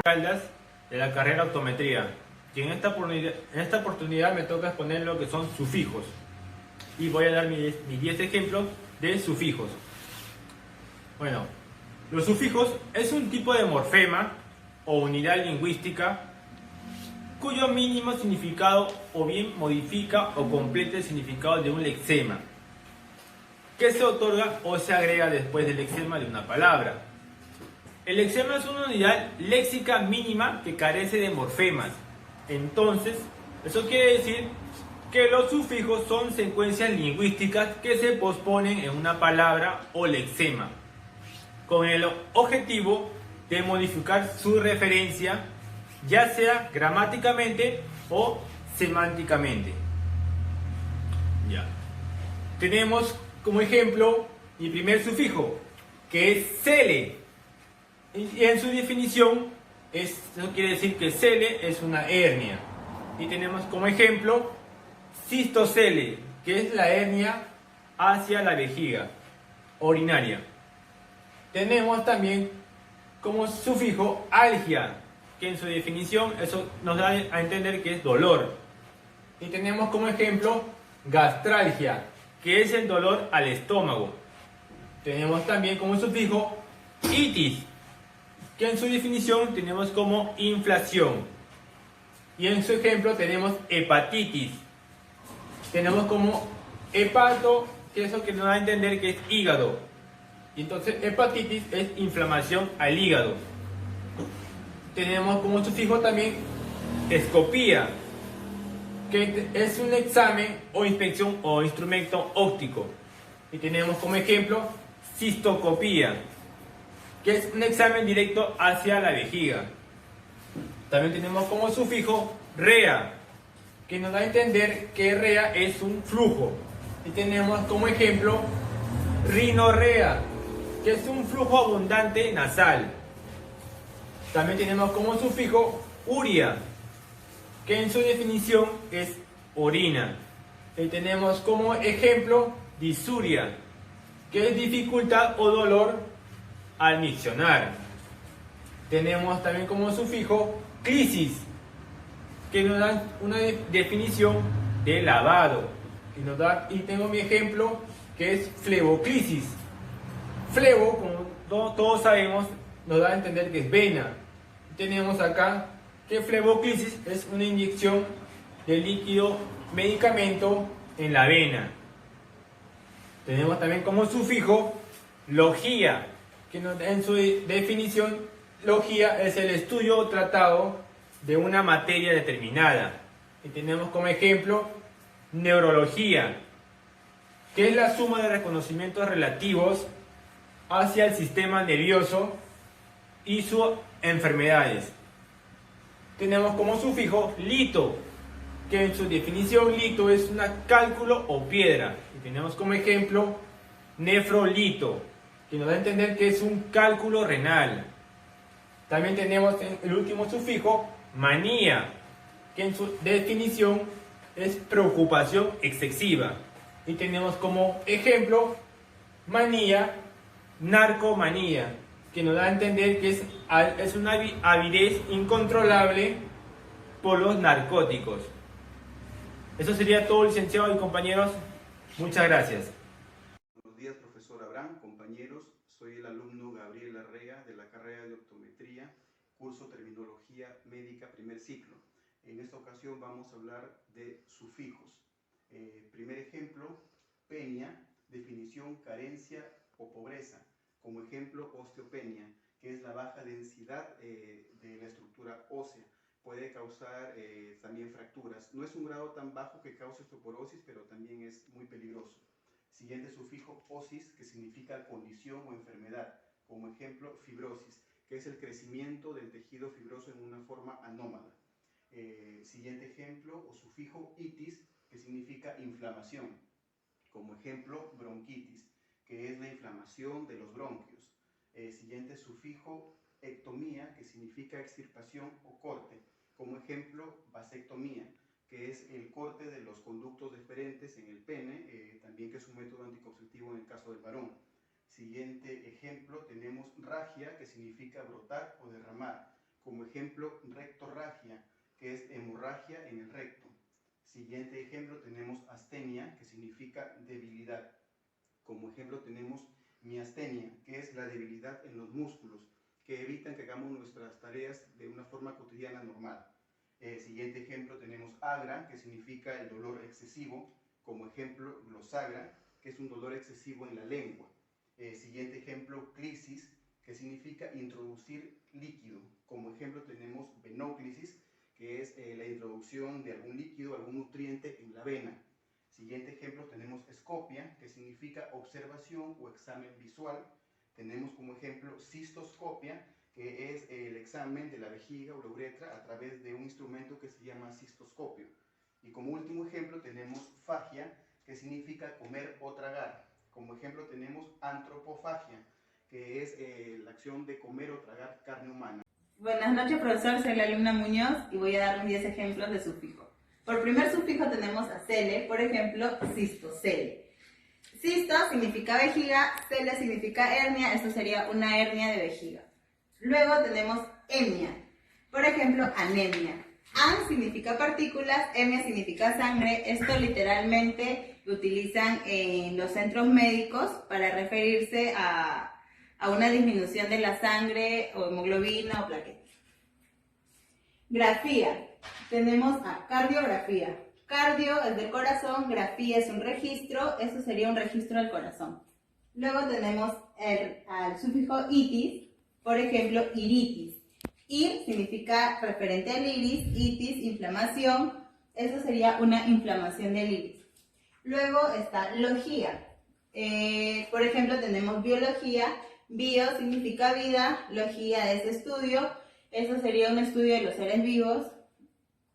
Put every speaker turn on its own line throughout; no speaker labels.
Caldas de la carrera Optometría. Y en esta oportunidad me toca exponer lo que son sufijos. Y voy a dar mis 10 ejemplos de sufijos. Bueno, los sufijos es un tipo de morfema o unidad lingüística cuyo mínimo significado o bien modifica o completa el significado de un lexema, que se otorga o se agrega después del lexema de una palabra. El lexema es una unidad léxica mínima que carece de morfemas. Entonces, eso quiere decir que los sufijos son secuencias lingüísticas que se posponen en una palabra o lexema, con el objetivo de modificar su referencia, ya sea gramáticamente o semánticamente. Ya. Tenemos como ejemplo mi primer sufijo, que es cele. Y en su definición, eso quiere decir que cele es una hernia. Y tenemos como ejemplo cistocele, que es la hernia hacia la vejiga urinaria. Tenemos también como sufijo algia, que en su definición eso nos da a entender que es dolor. Y tenemos como ejemplo gastralgia, que es el dolor al estómago. Tenemos también como sufijo itis, que en su definición tenemos como inflación. Y en su ejemplo tenemos hepatitis. Tenemos como hepato, que es eso que nos da a entender que es hígado. Y entonces hepatitis es inflamación al hígado. Tenemos como sufijo también escopía, que es un examen o inspección o instrumento óptico. Y tenemos como ejemplo cistoscopía, que es un examen directo hacia la vejiga. También tenemos como sufijo rea, que nos da a entender que rea es un flujo. Y tenemos como ejemplo rinorrea, que es un flujo abundante nasal. También tenemos como sufijo uria, que en su definición es orina. Y tenemos como ejemplo disuria, que es dificultad o dolor al miccionar. Tenemos también como sufijo clisis, que nos da una definición de lavado. Y tengo mi ejemplo que es fleboclisis. Flebo, como todos sabemos, nos da a entender que es vena. Tenemos acá que fleboclisis es una inyección de líquido medicamento en la vena. Tenemos también como sufijo logía, que en su definición, logía es el estudio o tratado de una materia determinada. Y tenemos como ejemplo neurología, que es la suma de reconocimientos relativos hacia el sistema nervioso y sus enfermedades. Tenemos como sufijo lito, que en su definición lito es un cálculo o piedra. Y tenemos como ejemplo nefrolito, que nos da a entender que es un cálculo renal. También tenemos el último sufijo manía, que en su definición es preocupación excesiva. Y tenemos como ejemplo manía, narcomanía, que nos da a entender que es una avidez incontrolable por los narcóticos. Eso sería todo, licenciado y compañeros. Muchas gracias.
Buenos días, profesor Abraham, compañeros. Soy el alumno Gabriel Arrega de la carrera de Optometría, curso Terminología Médica, primer ciclo. En esta ocasión vamos a hablar de sufijos. Primer ejemplo, penia, definición carencia o pobreza. Como ejemplo, osteopenia, que es la baja densidad de la estructura ósea. Puede causar también fracturas. No es un grado tan bajo que cause osteoporosis, pero también es muy peligroso. Siguiente sufijo, osis, que significa condición o enfermedad. Como ejemplo, fibrosis, que es el crecimiento del tejido fibroso en una forma anómala. Siguiente ejemplo, o sufijo, itis, que significa inflamación. Como ejemplo, bronquitis, que es la inflamación de los bronquios. Siguiente sufijo, ectomía, que significa extirpación o corte. Como ejemplo, vasectomía, que es el corte de los conductos deferentes en el pene, también que es un método anticonceptivo en el caso del varón. Siguiente ejemplo, tenemos ragia, que significa brotar o derramar. Como ejemplo, rectorragia, que es hemorragia en el recto. Siguiente ejemplo tenemos astenia, que significa debilidad. Como ejemplo tenemos miastenia, que es la debilidad en los músculos, que evitan que hagamos nuestras tareas de una forma cotidiana normal. Siguiente ejemplo tenemos agra, que significa el dolor excesivo. Como ejemplo, glosagra, que es un dolor excesivo en la lengua. Siguiente ejemplo, clisis, que significa introducir líquido. Como ejemplo tenemos venóclisis, que es la introducción de algún líquido, algún nutriente en la vena. Siguiente ejemplo tenemos escopia, que significa observación o examen visual. Tenemos como ejemplo cistoscopia, que es el examen de la vejiga o la uretra a través de un instrumento que se llama cistoscopio. Y como último ejemplo tenemos fagia, que significa comer o tragar. Como ejemplo tenemos antropofagia, que es la acción de comer o tragar carne humana.
Buenas noches, profesor. Soy la alumna Muñoz y voy a dar 10 ejemplos de sufijo. Por primer sufijo tenemos a cele, por ejemplo, cistocele. Cisto significa vejiga, cele significa hernia, esto sería una hernia de vejiga. Luego tenemos hemia, por ejemplo, anemia. An significa partículas, hemia significa sangre. Esto literalmente lo utilizan en los centros médicos para referirse a una disminución de la sangre o hemoglobina o plaquetas. Grafía. Tenemos a cardiografía. Cardio es del corazón, grafía es un registro, eso sería un registro del corazón. Luego tenemos al sufijo itis, por ejemplo, iritis. Ir significa referente al iris, itis, inflamación, eso sería una inflamación del iris. Luego está logía. Por ejemplo, tenemos biología. Bio significa vida, logía es estudio, eso sería un estudio de los seres vivos.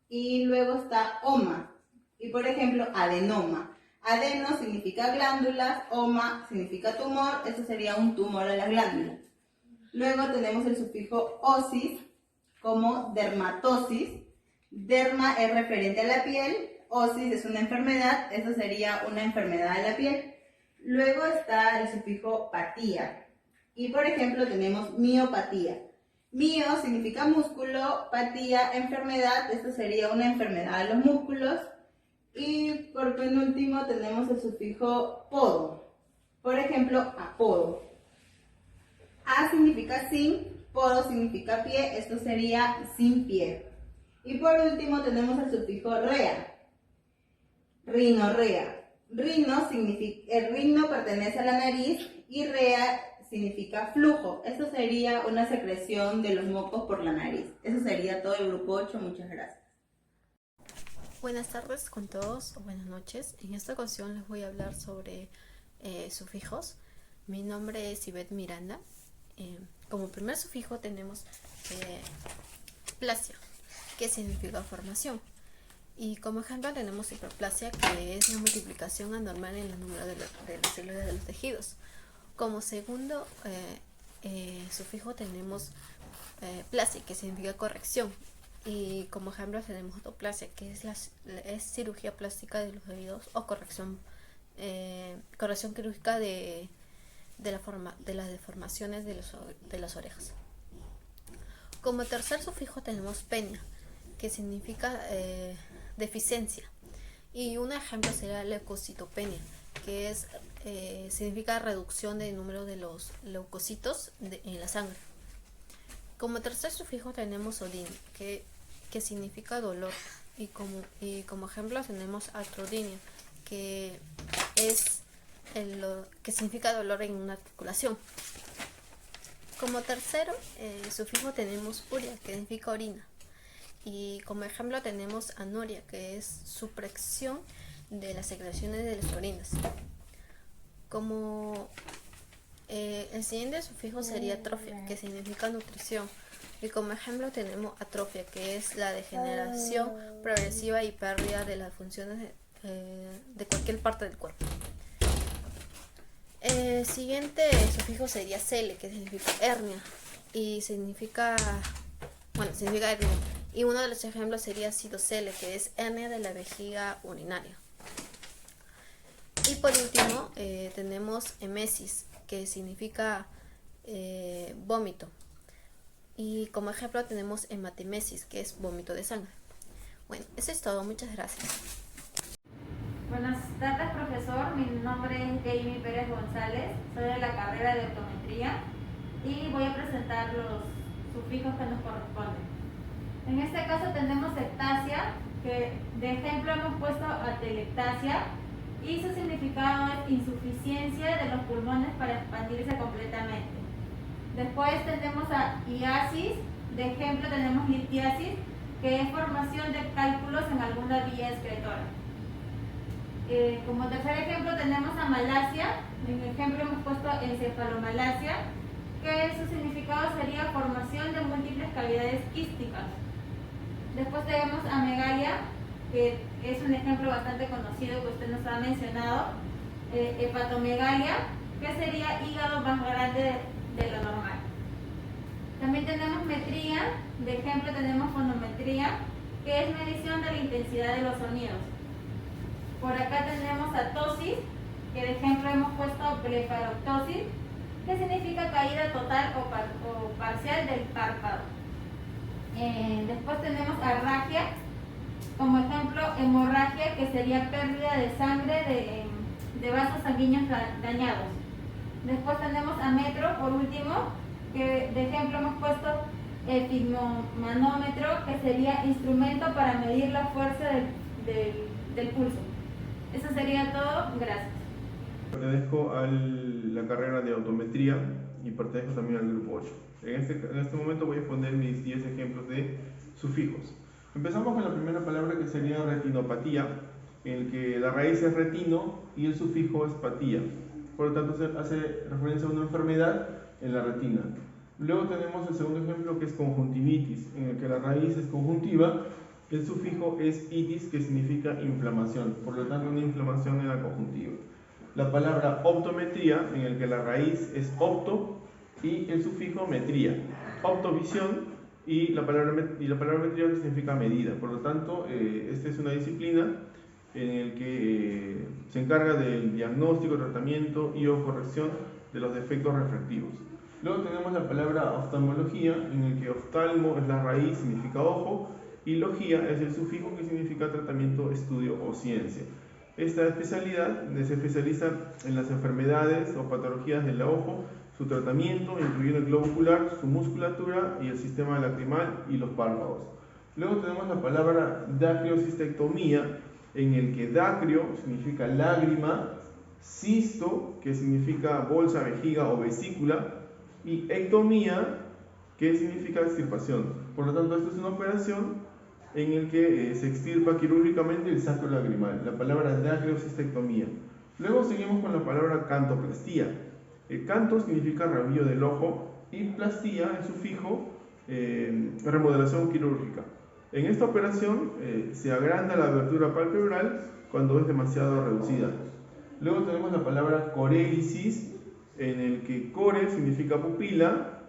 Y luego está oma, y por ejemplo adenoma. Adeno significa glándulas, oma significa tumor, eso sería un tumor a las glándulas. Luego tenemos el sufijo osis, como dermatosis. Derma es referente a la piel, osis es una enfermedad, eso sería una enfermedad de la piel. Luego está el sufijo patía. Y por ejemplo tenemos miopatía. Mio significa músculo, patía, enfermedad, esto sería una enfermedad de los músculos. Y por penúltimo tenemos el sufijo podo. Por ejemplo, apodo. A significa sin, podo significa pie, esto sería sin pie. Y por último tenemos el sufijo rea. Rinorrea. El rino pertenece a la nariz y rea significa flujo. Esto sería una secreción de los mocos por la nariz. Eso sería todo el grupo 8. Muchas gracias.
Buenas tardes con todos, o buenas noches. En esta ocasión les voy a hablar sobre sufijos. Mi nombre es Ivette Miranda. Como primer sufijo tenemos plasia, que significa formación. Y como ejemplo tenemos hiperplasia, que es la multiplicación anormal en el número de las células de los tejidos. Como segundo sufijo tenemos plasia, que significa corrección. Y como ejemplo tenemos autoplasia, que es cirugía plástica de los oídos o corrección quirúrgica de las deformaciones de las orejas. Como tercer sufijo tenemos penia, que significa deficiencia. Y un ejemplo sería leucocitopenia, que significa reducción del número de los leucocitos en la sangre. Como tercer sufijo tenemos odin, que significa dolor. Y como ejemplo tenemos artrodinia, que significa dolor en una articulación. Como tercero sufijo tenemos uria, que significa orina. Y como ejemplo tenemos anuria, que es supresión de las secreciones de las orinas. Como el siguiente sufijo sería atrofia, que significa nutrición. Y como ejemplo tenemos atrofia, que es la degeneración progresiva y pérdida de las funciones de cualquier parte del cuerpo. El siguiente sufijo sería cele, que significa hernia y significa hernia. Y uno de los ejemplos sería citocele, que es hernia de la vejiga urinaria. Y por último tenemos emesis, que significa vómito. Y como ejemplo tenemos hematemesis, que es vómito de sangre. Bueno, eso es todo. Muchas gracias.
Buenas tardes, profesor. Mi nombre es Jamie Pérez González. Soy de la carrera de optometría y voy a presentar los sufijos que nos corresponden. En este caso tenemos ectasia, que de ejemplo hemos puesto atelectasia, y su significado es insuficiencia de los pulmones para expandirse completamente. Después tenemos a iasis, de ejemplo tenemos litiasis, que es formación de cálculos en alguna vía excretora. Como tercer ejemplo tenemos a malasia, en el ejemplo hemos puesto encefalomalacia, que su significado sería formación de múltiples cavidades quísticas. Después tenemos a megalia, que es un ejemplo bastante conocido que usted nos ha mencionado, hepatomegalia, que sería hígado más grande de lo normal. También tenemos metría, de ejemplo tenemos fonometría, que es medición de la intensidad de los sonidos. Por acá tenemos atosis, que de ejemplo hemos puesto blefaroptosis, que significa caída total o parcial del párpado. Después tenemos arragia, como ejemplo hemorragia, que sería pérdida de sangre de vasos sanguíneos dañados. Después tenemos ametro, por último, que de ejemplo hemos puesto efigmomanómetro, que sería instrumento para medir la fuerza del pulso. Eso sería todo. Gracias.
Pertenezco a la carrera de optometría y pertenezco también al grupo 8. En este momento voy a exponer mis 10 ejemplos de sufijos. Empezamos con la primera palabra, que sería retinopatía, en el que la raíz es retino y el sufijo es patía. Por lo tanto, se hace referencia a una enfermedad en la retina. Luego tenemos el segundo ejemplo, que es conjuntivitis, en el que la raíz es conjuntiva, el sufijo es itis, que significa inflamación. Por lo tanto, una inflamación en la conjuntiva. La palabra optometría, en el que la raíz es opto y el sufijo metría. Optovisión y la palabra metría, que significa medida. Por lo tanto, esta es una disciplina en el que se encarga del diagnóstico, tratamiento y o corrección de los defectos refractivos. Luego tenemos la palabra oftalmología, en el que oftalmo es la raíz, significa ojo, y logía es el sufijo, que significa tratamiento, estudio o ciencia. Esta especialidad se especializa en las enfermedades o patologías del ojo, su tratamiento, incluyendo el globo ocular, su musculatura y el sistema lacrimal y los párpados. Luego tenemos la palabra dacriocistectomía, en el que dacrio significa lágrima, cisto, que significa bolsa, vejiga o vesícula, y ectomía, que significa extirpación. Por lo tanto, esta es una operación en el que se extirpa quirúrgicamente el saco lagrimal, la palabra dacriocistectomía. Luego seguimos con la palabra cantoplastía. Canto significa rabillo del ojo y plastía, el sufijo, remodelación quirúrgica. En esta operación se agranda la abertura palpebral cuando es demasiado reducida. Luego tenemos la palabra corélisis, en el que core significa pupila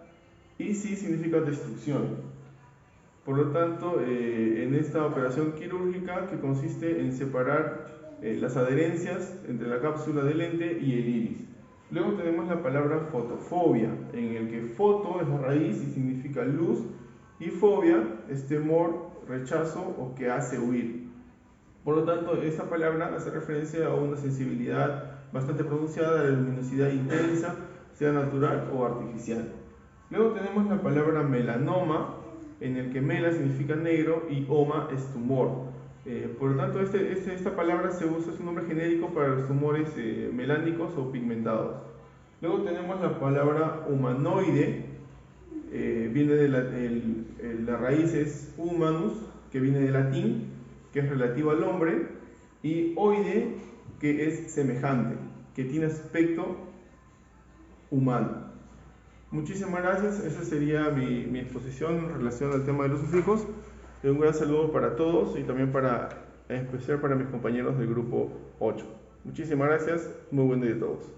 y sis significa destrucción. Por lo tanto, en esta operación quirúrgica, que consiste en separar las adherencias entre la cápsula del lente y el iris. Luego tenemos la palabra fotofobia, en el que foto es la raíz y significa luz, y fobia es temor, rechazo o que hace huir. Por lo tanto, esta palabra hace referencia a una sensibilidad bastante pronunciada, de luminosidad intensa, sea natural o artificial. Luego tenemos la palabra melanoma, en el que mela significa negro y oma es tumor. Por lo tanto, esta palabra se usa, es un nombre genérico para los tumores melánicos o pigmentados. Luego tenemos la palabra humanoide, viene de la raíz es humanus, que viene de latín, que es relativo al hombre, y oide, que es semejante, que tiene aspecto humano. Muchísimas gracias, esa sería mi exposición en relación al tema de los sufijos. Un gran saludo para todos y también en especial para mis compañeros del grupo 8. Muchísimas gracias, muy buen día a todos.